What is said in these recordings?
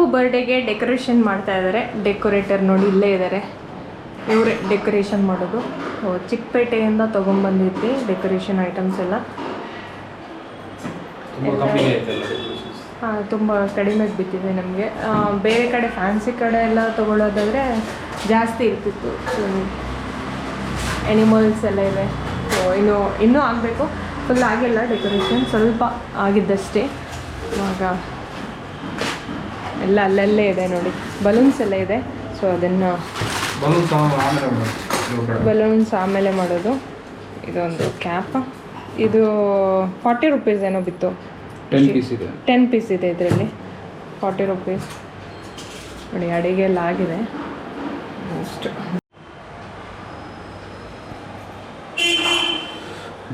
ಪಾಪು ಬರ್ಡೇಗೆ ಡೆಕೋರೇಷನ್ ಮಾಡ್ತಾ ಇದ್ದಾರೆ. ಡೆಕೋರೇಟರ್ ನೋಡಿ ಇಲ್ಲೇ ಇದ್ದಾರೆ, ಇವರೇ ಡೆಕೋರೇಷನ್ ಮಾಡೋದು. ಚಿಕ್ಕಪೇಟೆಯಿಂದ ತೊಗೊಂಬಂದಿದ್ವಿ ಡೆಕೋರೇಷನ್ ಐಟಮ್ಸ್ ಎಲ್ಲ. ಹಾಂ, ತುಂಬ ಕಡಿಮೆಗೆ ಬಿದ್ದಿದೆ ನಮಗೆ. ಬೇರೆ ಕಡೆ ಫ್ಯಾನ್ಸಿ ಕಡೆ ಎಲ್ಲ ತೊಗೊಳ್ಳೋದಾದರೆ ಜಾಸ್ತಿ ಇರ್ತಿತ್ತು. ಸೊ ಎನಿಮಲ್ಸ್ ಎಲ್ಲ ಇದೆ. ಸೊ ಇನ್ನೂ ಆಗಬೇಕು, ಫುಲ್ ಆಗಿಲ್ಲ ಡೆಕೋರೇಷನ್, ಸ್ವಲ್ಪ ಆಗಿದ್ದಷ್ಟೇ. ಇವಾಗ ಎಲ್ಲ ಅಲ್ಲಲ್ಲೇ ಇದೆ ನೋಡಿ, ಬಲೂನ್ಸ್ ಎಲ್ಲ ಇದೆ. ಸೊ ಅದನ್ನು ಬಲೂನ್ಸ್ ಆಮೇಲೆ ಮಾಡೋದು. ಇದೊಂದು ಕ್ಯಾಪ್, ಇದು 40 ರೂಪೀಸ್ ಏನೋ ಬಿತ್ತು. 10 ಪೀಸ್ ಇದೆ ಇದರಲ್ಲಿ, 40 ರೂಪೀಸ್ ನೋಡಿ. ಅಡುಗೆ ಎಲ್ಲ ಆಗಿದೆ ಅಷ್ಟು.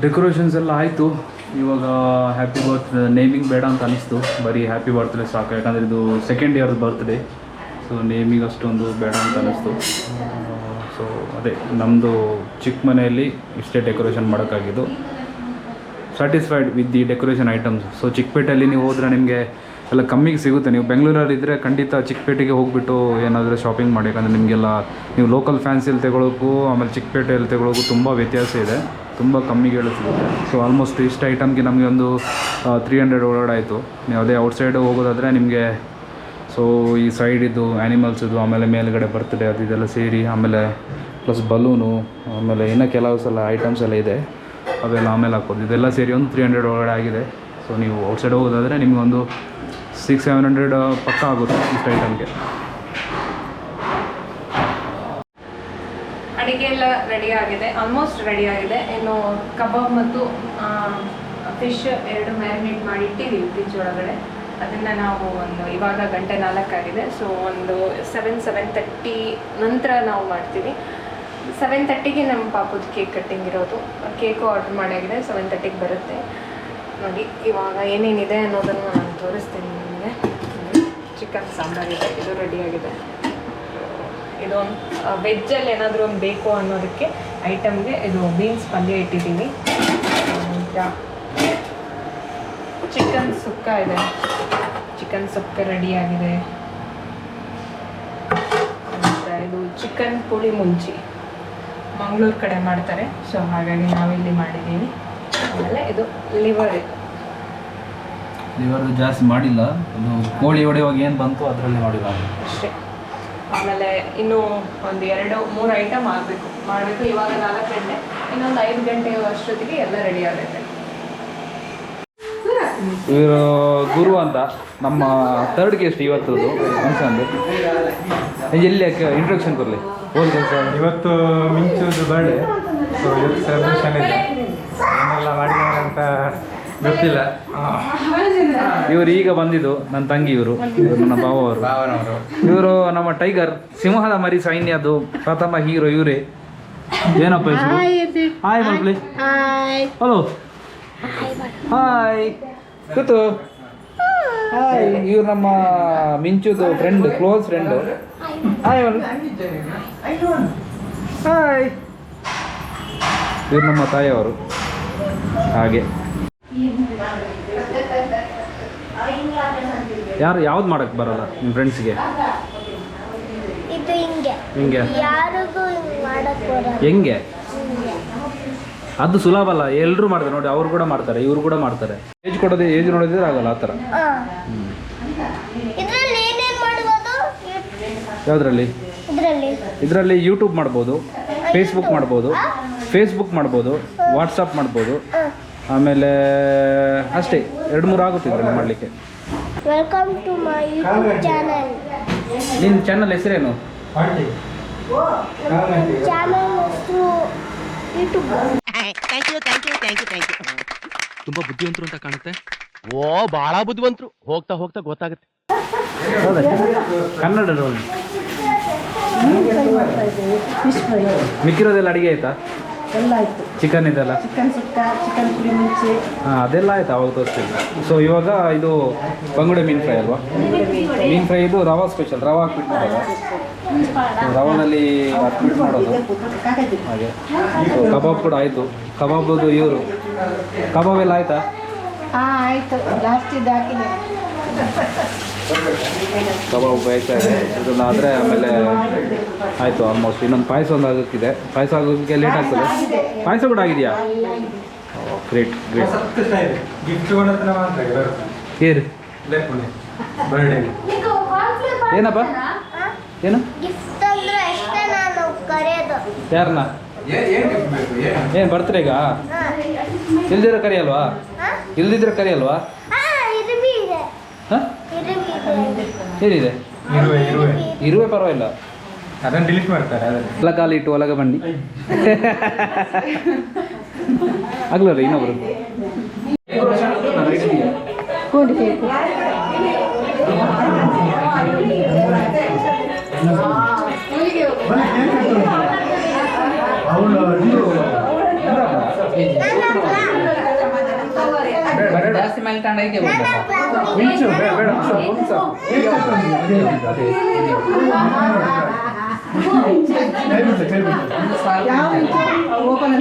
ಡೆಕೋರೇಷನ್ಸ್ ಎಲ್ಲ ಆಯಿತು. ಇವಾಗ ಹ್ಯಾಪಿ ಬರ್ತ್ಡೇ ನೇಮಿಂಗ್ ಬೇಡ ಅಂತ ಅನಿಸ್ತು, ಬರೀ ಹ್ಯಾಪಿ ಬರ್ತ್ಡೇ ಸಾಕು. ಯಾಕಂದರೆ ಇದು second year birthday, so naming ಅಷ್ಟೊಂದು ಬೇಡ ಅಂತ ಅನ್ನಿಸ್ತು. ಸೊ ಅದೇ ನಮ್ಮದು ಚಿಕ್ಕ ಮನೆಯಲ್ಲಿ ಇಷ್ಟೇ ಡೆಕೋರೇಷನ್ ಮಾಡೋಕ್ಕಾಗಿದ್ದು. Satisfied with the decoration items. So ಚಿಕ್ಕಪೇಟೆಯಲ್ಲಿ ನೀವು ಹೋದರೆ ನಿಮಗೆ ಎಲ್ಲ ಕಮ್ಮಿಗೆ ಸಿಗುತ್ತೆ. ನೀವು ಬೆಂಗಳೂರಲ್ಲಿ ಇದ್ದರೆ ಖಂಡಿತ ಚಿಕ್ಕಪೇಟೆಗೆ ಹೋಗಿಬಿಟ್ಟು ಏನಾದರೂ ಶಾಪಿಂಗ್ ಮಾಡಿ. ಯಾಕಂದರೆ ನಿಮಗೆಲ್ಲ ನೀವು ಲೋಕಲ್ ಫ್ಯಾನ್ಸಿಯಲ್ಲಿ ತಗೊಳ್ಳೋಕ್ಕೂ ಆಮೇಲೆ ಚಿಕ್ಕಪೇಟೆಯಲ್ಲಿ ತಗೊಳ್ಳೋಕ್ಕೂ ತುಂಬ ವ್ಯತ್ಯಾಸ ಇದೆ, ತುಂಬ ಕಮ್ಮಿಗೆ ಸಿಗುತ್ತೆ. ಸೊ ಆಲ್ಮೋಸ್ಟ್ ಇಷ್ಟು ಐಟಮ್ಗೆ ನಮಗೆ ಒಂದು 300 ಒಳಗಡೆ ಆಯಿತು. ನೀವು ಅದೇ ಔಟ್ಸೈಡ್ ಹೋಗೋದಾದರೆ ನಿಮಗೆ ಸೊ ಈ ಸೈಡ್ ಇದು ಆ್ಯನಿಮಲ್ಸ್ ಇದು, ಆಮೇಲೆ ಮೇಲುಗಡೆ ಬರ್ತ್ಡೇ ಅದು ಇದೆಲ್ಲ ಸೇರಿ, ಆಮೇಲೆ ಪ್ಲಸ್ ಬಲೂನು, ಆಮೇಲೆ ಇನ್ನೂ ಕೆಲವು ಸಲ ಐಟಮ್ಸ್ ಎಲ್ಲ ಇದೆ, ಅವೆಲ್ಲ ಆಮೇಲೆ ಹಾಕೋದು. ಇದೆಲ್ಲ ಸೇರಿ ಒಂದು 300 ಒಳಗಡೆ ಆಗಿದೆ. ಸೊ ನೀವು ಔಟ್ಸೈಡ್ ಹೋಗೋದಾದರೆ ನಿಮಗೊಂದು 600-700 ಪಕ್ಕ ಆಗುತ್ತೆ ಇಷ್ಟು ಐಟಮ್ಗೆ. ಅಡುಗೆ ಎಲ್ಲ ರೆಡಿ ಆಗಿದೆ, ಆಲ್ಮೋಸ್ಟ್ ರೆಡಿ ಆಗಿದೆ. ಇನ್ನು ಕಬಾಬ್ ಮತ್ತು ಫಿಶ್ 2 ಮ್ಯಾರಿನೇಟ್ ಮಾಡಿ ಇಟ್ಟಿದ್ದೀವಿ ಫ್ರಿಜ್ ಒಳಗಡೆ. ಅದನ್ನು ನಾವು ಇವಾಗ 4 ಆಗಿದೆ. ಸೊ ಒಂದು 7-7:30 ನಂತರ ನಾವು ಮಾಡ್ತೀವಿ. 7:30ಗೆ ನಮ್ಮ ಪಾಪದ ಕೇಕ್ ಕಟ್ಟಿಂಗ್ ಇರೋದು. ಕೇಕು ಆರ್ಡ್ರ್ ಮಾಡಾಗಿದೆ, 7:30ಗೆ ಬರುತ್ತೆ ನೋಡಿ. ಇವಾಗ ಏನೇನಿದೆ ಅನ್ನೋದನ್ನು ನಾನು ತೋರಿಸ್ತೀನಿ ನಿಮಗೆ. ಚಿಕನ್ ಸಾಂಬಾರಿದೆ, ಇದು ರೆಡಿಯಾಗಿದೆ. ಇದೊಂದು ವೆಜ್ಜಲ್ಲಿ ಏನಾದರೂ ಒಂದು ಬೇಕು ಅನ್ನೋದಕ್ಕೆ ಐಟಮ್ಗೆ ಇದು ಬೀನ್ಸ್ ಪಲ್ಯ ಇಟ್ಟಿದ್ದೀನಿ. ಚಿಕನ್ ಸುಕ್ಕ ಇದೆ, ಚಿಕನ್ ಸುಕ್ಕ ರೆಡಿಯಾಗಿದೆ. ಇದು ಚಿಕನ್ ಪುಳಿ ಮುಂಚಿ ಮಂಗಳೂರು ಕಡೆ ಮಾಡ್ತಾರೆ, ಸೊ ಹಾಗಾಗಿ ನಾವಿಲ್ಲಿ ಮಾಡಿದ್ದೀವಿ. ಆಮೇಲೆ ಇದು ಲಿವರ್ ಜಾಸ್ತಿ ಮಾಡಿಲ್ಲ, ಅದು ಕೋಳಿ ಹೊಡೆಯುವಾಗ ಏನು ಬಂತು ಅದರಲ್ಲಿ ಮಾಡಿಲ್ಲ ಅಷ್ಟೇ. ಆಮೇಲೆ ಇನ್ನೂ ಒಂದು 2-3 ಐಟಮ್ ಮಾಡಬೇಕು. ಇವಾಗ 4 ಗಂಟೆ, ಇನ್ನೊಂದು 5 ಗಂಟೆ ಅಷ್ಟೊತ್ತಿಗೆ ಎಲ್ಲ ರೆಡಿ ಆಗುತ್ತೆ. ಇವರು ಗುರು ಅಂತ ನಮ್ಮ 3rd ಗೆಸ್ಟ್ ಇವತ್ತದು ಫಂಕ್ಷನ್ದು. ಎಲ್ಲಿ ಇಂಟ್ರೊಡಕ್ಷನ್ ಕೊಡಲಿ ಹೋದ ಕೆಲಸ. ಇವತ್ತು ಮಿಂಚುದು ಬರ್ಡೇ, ಸೊ ಇವತ್ತು ಸೆಲೆಬ್ರೇಷನ್ ಇದೆ. ಏನೆಲ್ಲ ಮಾಡಿದ್ದಾರೆ ಅಂತ ಗೊತ್ತಿಲ್ಲ. ಇವರು ಈಗ ಬಂದಿದ್ದು ನನ್ನ ತಂಗಿ, ಇವರು ನನ್ನ ಭಾವವರು. ಇವರು ನಮ್ಮ ಟೈಗರ್ ಸಿಂಹದ ಮರಿ ಸೈನ್ಯದು ಪ್ರಥಮ ಹೀರೋ ಇವರೇ. ಏನಪ್ಪ ಹೆಸರು? ಹಾಯ್ ಮಲ್ಪ್ಲಿ. ಹಲೋ ಹಾಯ್ ಕೂತು. ಹಾಯ್, ಇವ್ರು ನಮ್ಮ ಮಿಂಚುದು friend, close friend. Hi hi. ಇವ್ರು ನಮ್ಮ ತಾಯಿಯವರು. ಹಾಗೆ ಯಾವ್ದು ಮಾಡಕ್ ಬರಲ್ಲ ನಿಮ್ಮ ಫ್ರೆಂಡ್ಸ್ಗೆ? ಹಿಂಗೆ ಹೆಂಗೆ? ಅದು ಸುಲಭ ಅಲ್ಲ, ಎಲ್ಲರೂ ಮಾಡ್ತಾರೆ ನೋಡಿ. ಅವ್ರು ಕೂಡ ಮಾಡ್ತಾರೆ, ಇವ್ರು ಕೂಡ ಮಾಡ್ತಾರೆ. ಏಜ್ ನೋಡಿದ್ರೆ ಆಗಲ್ಲ ಆ ಥರ. ಯಾವುದ್ರಲ್ಲಿ? ಇದರಲ್ಲಿ ಯೂಟ್ಯೂಬ್ ಮಾಡ್ಬೋದು, ಫೇಸ್ಬುಕ್ ಮಾಡ್ಬೋದು, ವಾಟ್ಸಪ್ ಮಾಡ್ಬೋದು. ಆಮೇಲೆ ಅಷ್ಟೇ 2-3 ಆಗುತ್ತೆ ಇದರಲ್ಲಿ ಮಾಡಲಿಕ್ಕೆ. Welcome to my YouTube channel. ನಿನ್ನ ಚಾನಲ್ ಹೆಸರೇನು? ಚಾನಲ್ ಹೆಸರು ಯೂಟ್ಯೂಬ್. Thank you. ತುಂಬಾ ಬುದ್ಧಿವಂತರು ಅಂತ ಕಾಣುತ್ತೆ. ಓ ಬಹಳ ಬುದ್ಧಿವಂತರು, ಹೋಗ್ತಾ ಹೋಗ್ತಾ ಗೊತ್ತಾಗುತ್ತೆ. ಹೌದಾ? ಕನ್ನಡದಲ್ಲಿ ಮಿಕ್ಕಿರೋದೆಲ್ಲ ಅಡಿಗೆ ಆಯ್ತಾ? ಎಲ್ಲ ಆಯಿತು. ಚಿಕನ್ ಇದೆಲ್ಲ, ಚಿಕನ್ ಸುಕ್ಕ, ಚಿಕನ್ ಪುಳಿ ಮುಂಚೆ, ಹಾಂ ಅದೆಲ್ಲ ಆಯ್ತು, ಅವಾಗ ತೋರಿಸ್ತೀನಿ. ಸೊ ಇವಾಗ ಇದು ಬಂಗುಡೆ ಮೀನು ಫ್ರೈ ಅಲ್ವಾ? ಮೀನು ಫ್ರೈ ಇದು ರವಾ ಸ್ಪೆಷಲ್, ರವಾ ಹಾಕ್ಬಿಟ್ಟು ಮಾಡೋದು. ರವಾದಲ್ಲಿ ಹಾಕ್ಬಿಟ್ಟು ಮಾಡೋದು ಹಾಗೆ. ಸೊ ಕಬಾಬ್ ಕೂಡ ಆಯಿತು. ಕಬಾಬದು ಇವರು ಕಬಾಬ್ ಎಲ್ಲ ಆಯಿತಾ? ಹಾಂ ಆಯಿತು, ಜಾಸ್ತಿ ಹಾಕಿದೆ. ಕಬಾಬ್ ಬೇಯ್ತಾ ಇದೆ. ಇದನ್ನು ಆದರೆ ಆಮೇಲೆ ಆಯಿತು ಆಲ್ಮೋಸ್ಟ್. ಇನ್ನೊಂದು ಪಾಯಸ ಒಂದು ಆಗೋಕ್ಕಿದೆ. ಪಾಯಸ ಆಗೋಕ್ಕೆ ಲೇಟ್ ಆಗ್ತದೆ. ಪಾಯಸ ಕೂಡ ಆಗಿದೆಯಾ? Great great. ಗಿಫ್ಟ್ ಕೊಡೋದನ್ನ ಮಾತ್ರ ಬರುತ್ತೆ. ಏರು ಬರ್ಡೇ ಏನಪ್ಪ ಏನು ಗಿಫ್ಟ್ ಅಂದ್ರೆ ಅಷ್ಟೇ ನಾನು ಕರೆಯೋದು. ಯಾರನ್ನ? ಏನು ಗಿಫ್ಟ್ ಬೇಕು? ಏನು ಬರ್ತ್ಡೇಗಾ? ಇಲ್ದಿದ್ರೆ ಕರಿಯಲ್ವಾ? ಇಲ್ದಿದ್ರೆ ಕರಿಯಲ್ವಾ? ಇರುವೆ ಇದೆ. ಹಾಂ ಇರುವೆ ಇದೆ. ಏನಿದೆ? ಇರುವೆ ಇರುವೆ ಇರುವೆ ಪರವಾಗಿಲ್ಲ. ಅದನ್ನು ಡಿಲೀಟ್ ಮಾಡ್ತಾರೆ ಅದನ್ನು. ಎಲ್ಲ ಕಾಲಿಟ್ಟು ಒಳಗೆ ಬನ್ನಿ ಆಗ್ಲಲ್ಲ ಇನ್ನೊಬ್ರು ಜಾಸ್ತಿ ಮೇಲೆ ತಗೊಂಡೋಗಿ ಓಪನ್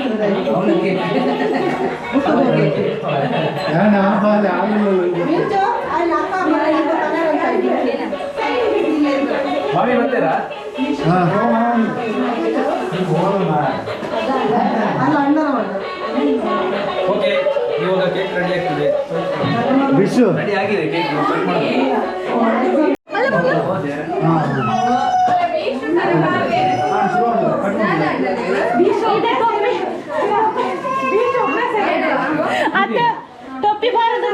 ಮಾಮಿ ಬರ್ತೀರಾ? ಓಕೆ, ಇವಾಗ ಕೇಕ್ ರೆಡಿ ಆಗ್ತದೆ. ರೆಡಿ ಆಗಿದೆ ಕೇಕ್. ಟೊಪ್ಪಿ ಬಾರದು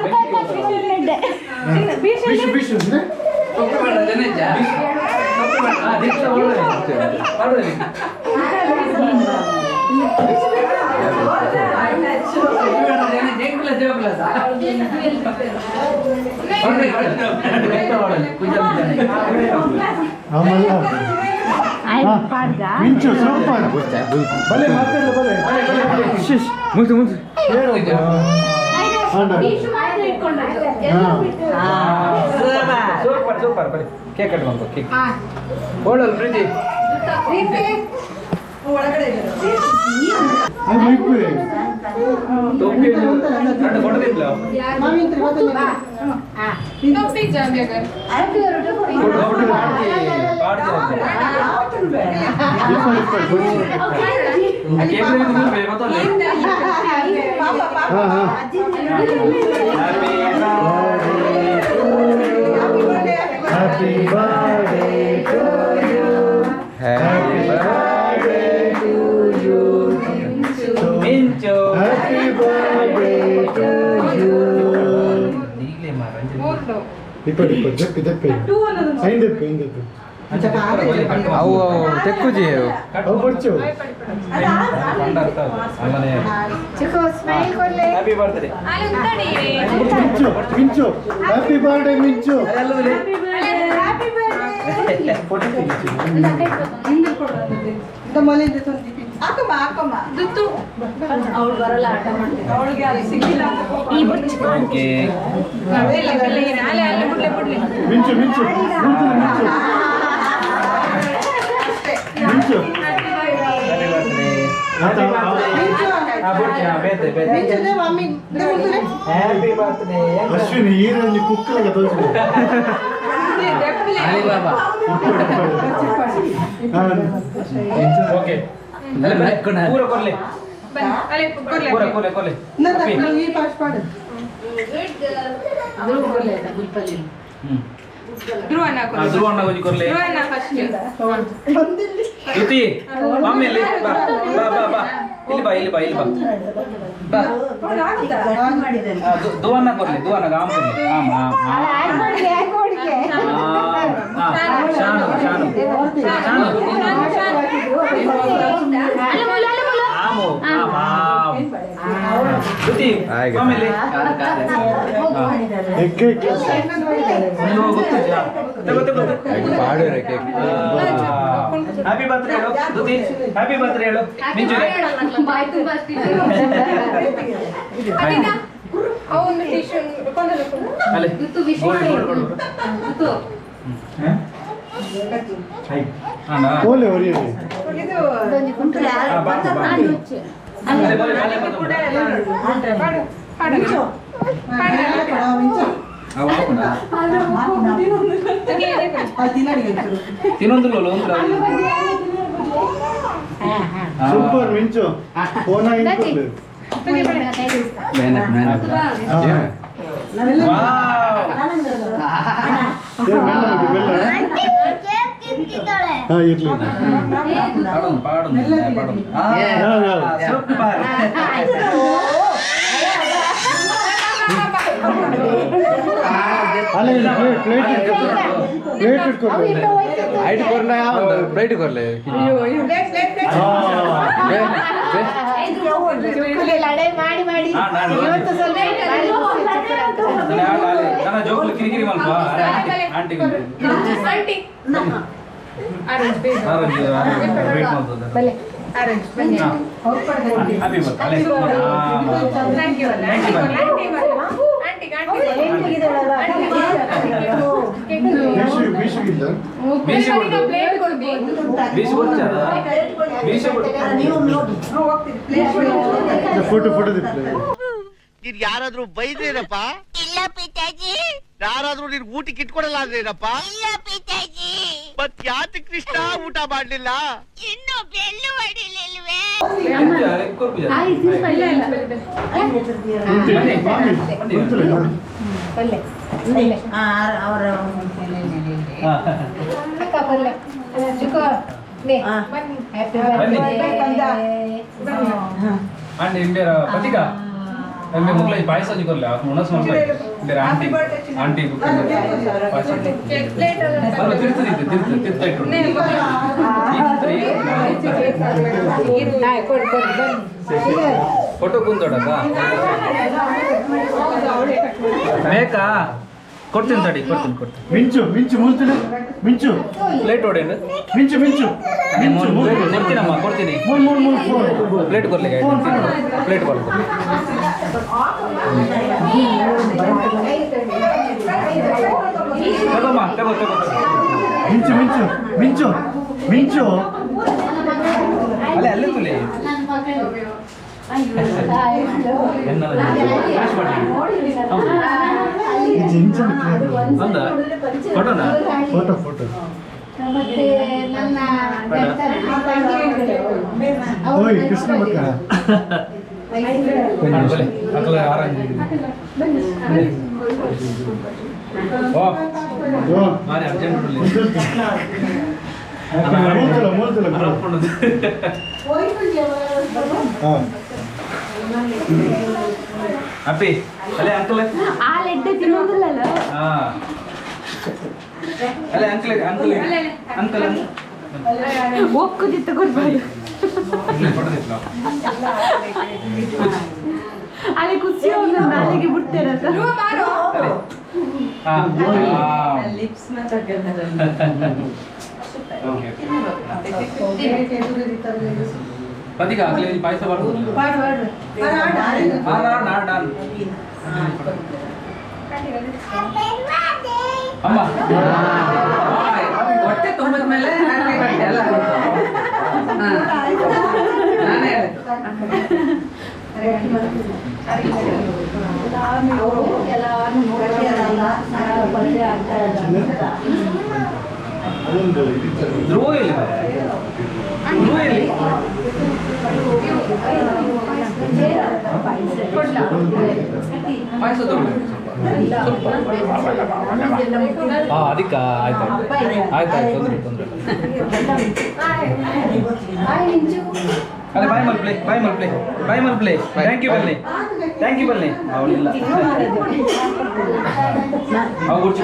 ಮುಂಚೆ ಮುಂಚೆ ಸೂಪರ್ ಸೂಪರ್. ಬರೀ ಕೇಕ್ ಕಟ್ ಮಾಡ್ಕೊ. ಕೇಕ್ ಓಡಲ್ ಪ್ರೀತಿ ಒಳಗಡೆ Happy birthday to you. Happy birthday to you. Mincho. Happy birthday to you. ಅವು ತೆಕ್ಕುಜಿ ಅವು ಬರ್ಚು ಹ್ಯಾಪಿ ಬರ್ತ್ಡೇ ಮಿಂಚು. ಹ್ಯಾಪಿ ಬರ್ತ್ಡೇ ಮಿಂಚು. ಅವಳು ಬರಲ್ಲ, ಆಟ ಮಾಡ್ತೀನಿ. ಅವಳಿಗೆ ಅಲ್ಲಿ ಸಿಕ್ಕಿಲ್ಲ. ಮಿಂಚು ಮಿಂಚು ಮಿಂಚು ಅಶ್ವಿನಿ ಈರಲ್ಲಿ ಕುಕ್ಕಲಾಗ ತೋರಿಸಿ ಓಕೆ ಪೂರ ಕೊರ್ಲೆ ಪೂರ ಕೊರ್ಲೆ ಕೊರ್ಲೆ ಧ್ರುವಣ್ಣ ಗೋಜಿ ಕೊರ್ಲೆ ಜ್ಯೋತಿ ಮಮ್ಮಿ ಇಲ್ಲಿ ಬಾ ಬಾ ಬಾ ಬಾ ಇಲ್ಲಿ ಬಾ ಇಲ್ಲಿ ಬಾ ಇಲ್ಲಿ ಬಾ ದುವನ್ನ ಕೊರ್ಲೆ ದುವನ್ನ ಆಮ್ ಕೊರ್ಲೆ ಆಮ್ ಶಾನು ಶಾನು ಶಾನು ಆಮು ಆಮ್ ಆಮ್ ಜ್ಯೋತಿ ಮಮ್ಮಿ ಇಲ್ಲಿ ಹ್ಯಾಪಿ ಬರ್ತ್ಡೇ ಹೇಳು ಜ್ಯೋತಿ. ಹ್ಯಾಪಿ ಬರ್ತ್ಡೇ ಹೇಳು ಮಿಂಚು. ಅವು ಹಾಕೋಣ ತಿನ್ನೊಂದಿಲ್ಲ ಸೂಪರ್ ಮಿಂಚು ಫೋನ್ ಕೇಕ್ ತಿಂತಿದ್ದಾಳೆ. ಪ್ಲೇಟ್ ಕೊರ್ಲೆ ಲಡೆ ಮಾಡಿ ಮಾಡಿ ಇವತ್ತು ಸ್ವಲ್ಪ ನನ್ನ ಜೋಕ್ಲು ಕಿರಿಕಿರಿ ಮಲ್ಪ ಆಂಟಿ ಫೋಟೋ ನೀನ್ ಯಾರಾದ್ರೂ ಬೈದ್ರೇನಪ್ಪ? ಇಲ್ಲ ಪಿತಾಜಿ. ಯಾರಾದ್ರೂ ನೀನ್ ಊಟಕ್ಕೆ ಇಟ್ಕೊಡಲ್ಲ ಅಂದ್ರೇನಪ್ಪ? ಇಲ್ಲ ಪಿತಾಜಿ. ಮತ್ ಯಾತ ಕೃಷ್ಣ ಊಟ ಮಾಡ್ಲಿಲ್ಲ? ಇನ್ನು ಬೆಲ್ಲು ಹೊಡಿಲಿಲ್ವೇ? ಆಂಟಿ ಇಂಡಿಯರ ಪತಿಕ ಎಮ್ಮೆ ಮುಗ್ಲ ಪಾಯಸ ಕೊರ್ಲೆ ಮುಣಸ್ ಮಾಡ್ತಾರೆ ಇಂಡಿಯರ ಆಂಟಿ ಆಂಟಿ ಪಾಯಸ ಅಲ್ಲ ತಿರ್ತ ಇಟ್ಟು ಫೋಟೋ ಕುಂದೋಡಕ ಬೇಕಾ ಕೊಡ್ತೀನಿ ತಡಿ ಕೊಡ್ತೀನಿ ಮಿಂಚು ಮಿಂಚು ಮೂಲ್ತಿನ ಮಿಂಚು ಪ್ಲೇಟ್ ಹೊಡೆಯಂಡು ಮಿಂಚು ಮಿಂಚು ಕೊಡ್ತೀನಮ್ಮ ಕೊಡ್ತೀನಿ ಪ್ಲೇಟ್ ಕೊರ್ಲಿಕ್ಕೆ ಪ್ಲೇಟ್ ಕೊಡ್ತೀನಿ ತಗೋಮ್ಮ ತಗೋ ಮಿಂಚು ಮಿಂಚು ಮಿಂಚು ಮಿಂಚು ಅಲ್ಲೇ ತುಲೆ ಅಂದ ಫೋಟೋನಾ ಫೋಟೋ ಫೋಟೋ ಓಯ್ ಕೃಷ್ಣ ಮಕ್ಕ ಅಕಲ ಆರೆಂಜ್ ಓ ಮಾರಿ ಅರ್ಜೆಂಟ್ ಮೂಲ್ತಿಲ್ಲ ಅಪ್ಪಿ ಅಲ್ಲೇ ಅಂಕಲ್ ಹಾ ಅಲ್ಲೇ ಅಂಕಲ್ ಅಂಕಲ್ ಒಕ್ಕುದಿತ್ತು ಕೊಡ್ಬಾರ್ದು ಅಲ್ಲಿ ಕುಸಿ ಅಲ್ಲಿಗೆ ಬಿಡ್ತೇರತ್ತ ಪತಿಕ ಆಗ್ಲೇ ಪಾಯಸ ಬರ್ತದೆ ಅಮ್ಮ ಹೊಟ್ಟೆ ತುಂಬದ ಮೇಲೆ ನಾನೇ ಧ್ರುವ ಎಲ್ಲಿ ಧ್ರುವ ಎಲ್ಲಿ ಪಾಯಸ ತಗೊಳ್ಳಿ ಅದಕ್ಕೆ ಆಯ್ತು ತೊಂದರೆ ಅದೇ ಬಾಯ್ ಮಲ್ ಪ್ಲೇ ಥ್ಯಾಂಕ್ ಯು ಬನ್ನಿ ಅವಳಿಲ್ಲ ಅವು ಗುಡ್ಚಿ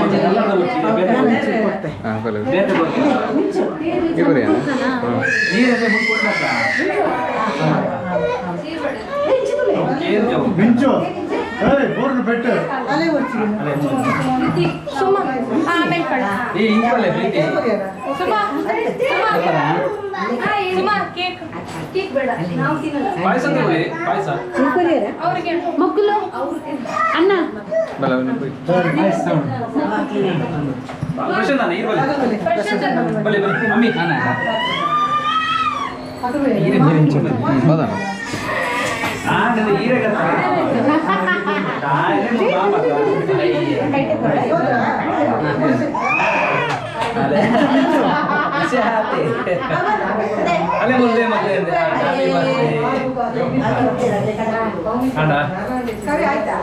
ಎಲ್ಲ ಮಿಂಚು ಬೋರ್ಡ್ ಬೆಟ್ಟು ಪಾಯಸ ಪಾಯಸ ಮಕ್ಕಳು ಅಣ್ಣ ಪ್ರಶಾಂತ್ ಅಣ್ಣ ಬಲ್ಲಿ ಅಮ್ಮಿ ಅಲ್ಲೇ ಮೊದಲೇ ಮತ್ತೆ ಅಣ್ಣ ಸರಿ ಆಯ್ತಾ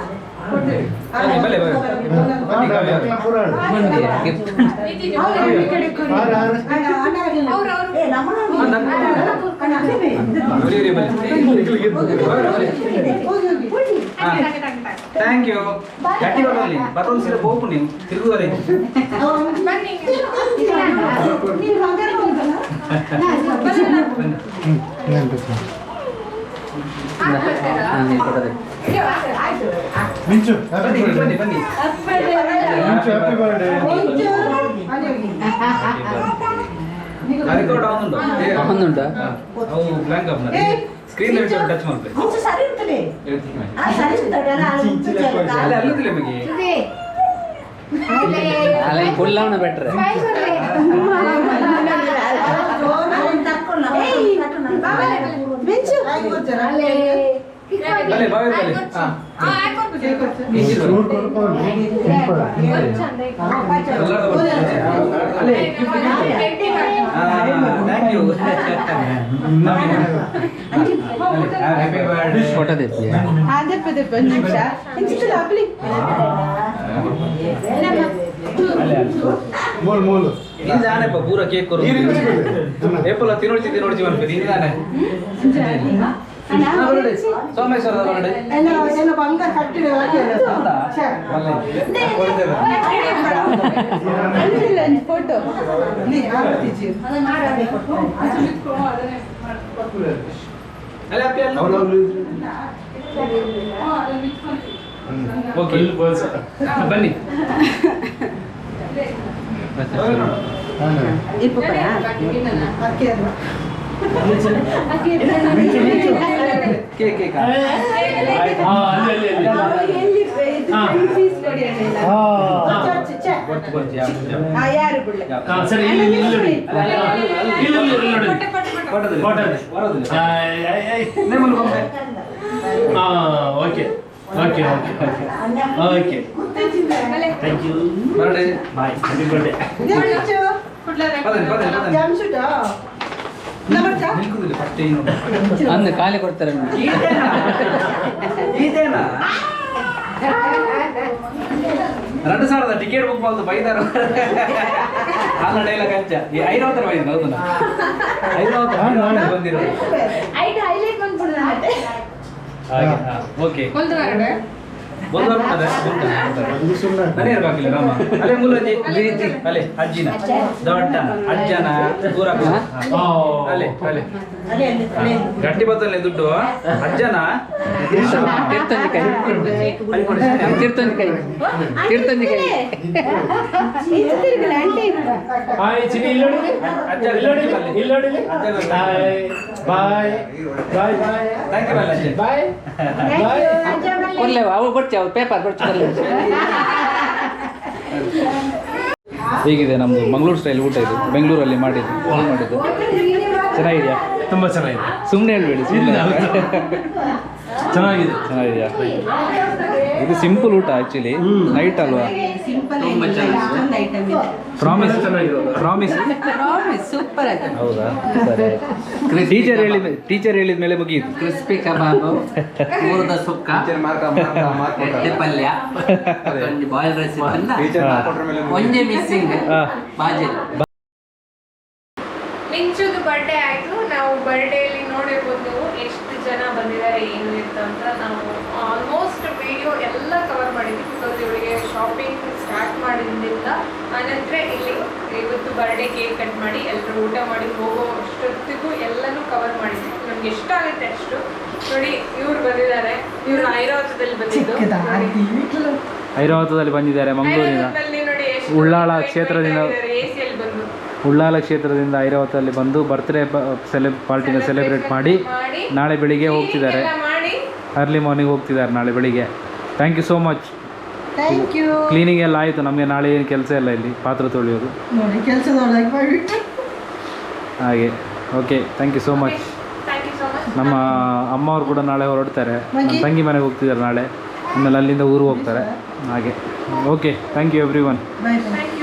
ಬನ್ನಿ ಬನ್ನಿ ಬನ್ನಿ ಕಾವ್ಯ ಥ್ಯಾಂಕ್ ಯು ಗಟ್ಟಿ ಬರಲಿ ಬರೋದು ಸೀರೆ ಹೋಗು ನೀವು ತಿರುಗುವರೆ ಮಿಂಚು ಬನ್ನಿ ಬನ್ನಿ ಬನ್ನಿ ಹ್ಯಾಪಿ ಬರ್ಡೇ ರೆಕಾರ್ಡ್ ಆಗುಂಟು ಒಂದುಂಟಾ ಅವು ಬ್ಲಾಂಕ್ ಅಪ್ ಸ್ಕ್ರೀನ್ ಟಚ್ ಮಾಡ್ಬೇಕು ಸರಿ ಇರ್ತದೆ ಸರಿ ಇರ್ತದೆ ಅಲ್ಲೇ ಅಲ್ಲದಿಲ್ಲ ನಿಮಗೆ ಅಲ್ಲ ಫುಲ್ ಅವನ ಬೆಟ್ರೆ ಅಲ್ಲೇ ಬಾವಿ ಬಲ್ಲಿ ಅಲ್ಲೇ thank you happy birthday photo ತೆಗ್ದಿ ಒಂದು ನಿಮಿಷ ಮೂಲು ಮೂಲು ಇಂದಾನೆಪ್ಪ ಪೂರ ಕೇಕ್ ಕೊರು ಏಪಲ್ಲ ತಿನ್ನೋಡ್ತಿ ಅನ್ಬೇಕು ಇಂದಾನೆ ಸೋಮೇಶ್ವರದ ಬರ್ಡೆ ಬಂಗಾರ ಕಟ್ಟಿದ ಫೋಟೋ ಓಕೆ ಬನ್ನಿ ಕೇಕ್ ಕೇಕ್ ಯಾರು ಬಿಡ್ಲೆ ಸರಿ okay okay okay thank you birthday boy happy birthday ನಿಲ್ಕುದಿಲ್ಲ ಫಸ್ಟ್ ಏನು ಅಂದು ಖಾಲಿ ಕೊಡ್ತಾರೆ ಇದೇನಾ 2,000 ಟಿಕೆಟ್ ಬುಕ್ ಮಾಡ್ದು ಬೈದಾರ ಅಲ್ಲ ಡೈಲಾಗ್ ಹಂಚ 500 ಬೈದ ಹೌದಾ 500 ಬಂದಿರೋದು ಹಾಗೆ ಓಕೆ ಒಂದು ಬರ್ತದೆ ನನಗೆ ಇರ್ಬೇಕಿಲ್ಲ ರಾಮ ಅಲ್ಲೇ ಮೂಲಜಿ ರೀತಿ ಅಲ್ಲೇ ಅಜ್ಜಿನ ದೊಡ್ಡ ಅಜ್ಜನ ದೂರ ಅಲ್ಲೇ ಅಲ್ಲೇ ಗಟ್ಟಿ ಬತ್ತಲ್ಲೇ ದುಡ್ಡು ಅಜ್ಜನ ತೀರ್ಥಂಜಿ ಕೈ ತೀರ್ಥಂಜಿ ಕೈ ತೀರ್ಥಂಜಿ ಕೈ ಹಾಯ್ ಚಿನಿ ಇಲ್ಲೋಡಿ ಅಜ್ಜ ಇಲ್ಲೋಡಿ ಬಾಯ್ ಬಾಯ್ ಬಾಯ್ ಥ್ಯಾಂಕ್ ಯು ಅಜ್ಜ ಬಾಯ್ ಬಾಯ್ ಕೊಡ್ಲೆ ಅವು ಕೊಡ್ತಿ ಅವ್ರು ಪೇಪರ್ ಕೊಡ್ತಾರೆ ಹೇಗಿದೆ ನಮ್ಮದು ಮಂಗಳೂರು ಸ್ಟೈಲ್ ಊಟ ಇದು ಬೆಂಗಳೂರಲ್ಲಿ ಮಾಡಿದ್ದು ಚೆನ್ನಾಗಿದೆಯಾ ತುಂಬ ಚೆನ್ನಾಗಿದೆ ಸುಮ್ಮನೆ ಹೇಳ್ಬೇಡಿ ಚೆನ್ನಾಗಿದೆ ಚೆನ್ನಾಗಿದೆಯಾ ಇದು ಸಿಂಪಲ್ ಊಟ ಆ್ಯಕ್ಚುಲಿ ನೈಟ್ ಅಲ್ವಾ ಪ್ರಾಮಿಸ್ ಪ್ರಾಮಿಸ್ ಸೂಪರ್ ಆಗಿದೆ ಹೌದಾ ಸರಿ ಟೀಚರ್ ಹೇಳಿದ ಮೇಲೆ ಮುಗಿಯಿತು ಕ್ರಿಸ್ಪಿ ಕಬಾಬು ಮೂರದ ಸುಕ್ಕ ಎಣ್ಣೆ ಪಲ್ಯ ಒಂದು ಬಾಯ್ಲ್ ರೈಸ್ ಒಂದೇ ಮಿಸ್ಸಿಂಗ್ ಬಾಜಿಲ್ ಮಿಂಚುದು ಬರ್ಡೇ ಆಯಿತು ನಾವು ಬರ್ಡೇಲಿ ನೋಡಿರ್ಬೋದು ಎಷ್ಟು ಜನ ಬಂದಿದ್ದಾರೆ ಏನು ಇತ್ತು ಅಂತ ನಾವು ಆಲ್ಮೋಸ್ಟ್ ವಿಡಿಯೋ ಎಲ್ಲ ಕವರ್ ಮಾಡಿದ್ವಿ ಬಿಕಾಸ್ ಇವಳಿಗೆ ಶಾಪಿಂಗ್ ಸ್ಟಾರ್ಟ್ ಮಾಡಿದ್ರಿಂದ ಆನಂತರ ಇಲ್ಲಿ ಇವತ್ತು ಬರ್ಡೇ ಕೇಕ್ ಕಟ್ ಮಾಡಿ ಎಲ್ಲರೂ ಊಟ ಮಾಡಿ ಹೋಗೋ ಅಷ್ಟೊತ್ತಿಗೂ ಎಲ್ಲನೂ ಕವರ್ ಮಾಡಿದ್ವಿ ನಮ್ಗೆ ಎಷ್ಟಾಗುತ್ತೆ ಅಷ್ಟು ನೋಡಿ ಇವ್ರು ಬಂದಿದ್ದಾರೆ ಇವರು ಐರಾವತದಲ್ಲಿ ಬಂದಿದ್ದು ಐರಾವತದಲ್ಲಿ ಬಂದಿದ್ದಾರೆ ಮಂಗಳೂರಿನ ಐರಾವತದಲ್ಲಿ ನೋಡಿ ಎಷ್ಟು ಉಳ್ಳಾಳ ಕ್ಷೇತ್ರದಿಂದ ಎಸಿಯಲ್ಲಿ ಬಂದು ಉಳ್ಳಾಲ ಕ್ಷೇತ್ರದಿಂದ ಐರಾವತದಲ್ಲಿ ಬಂದು ಬರ್ತ್ಡೇ ಪಾರ್ಟಿನ ಸೆಲೆಬ್ರೇಟ್ ಮಾಡಿ ನಾಳೆ ಬೆಳಿಗ್ಗೆ ಹೋಗ್ತಿದ್ದಾರೆ ಅರ್ಲಿ ಮಾರ್ನಿಂಗ್ ಹೋಗ್ತಿದ್ದಾರೆ ನಾಳೆ ಬೆಳಿಗ್ಗೆ thank you so much thank you cleaning ಎಲ್ಲ ಆಯಿತು ನಮಗೆ ನಾಳೆ ಏನು ಕೆಲಸ ಇಲ್ಲ ಇಲ್ಲಿ ಪಾತ್ರೆ ತೊಳೆಯೋದು ನೋಡಿ ಕೆಲಸದೊಳಗೆ ಮಾಡಿಬಿಟ್ಟು ಹಾಗೆ okay thank you so much thank you so much ನಮ್ಮ ಅಮ್ಮ ಅವರು ಕೂಡ ನಾಳೆ ಹೊರಡ್ತಾರೆ ನಮ್ಮ ತಂಗಿ ಮನೆಗೆ ಹೋಗ್ತಿದ್ದಾರೆ ನಾಳೆ ಆಮೇಲೆ ಅಲ್ಲಿಂದ ಊರಿಗೆ ಹೋಗ್ತಾರೆ ಹಾಗೆ okay thank you everyone bye thank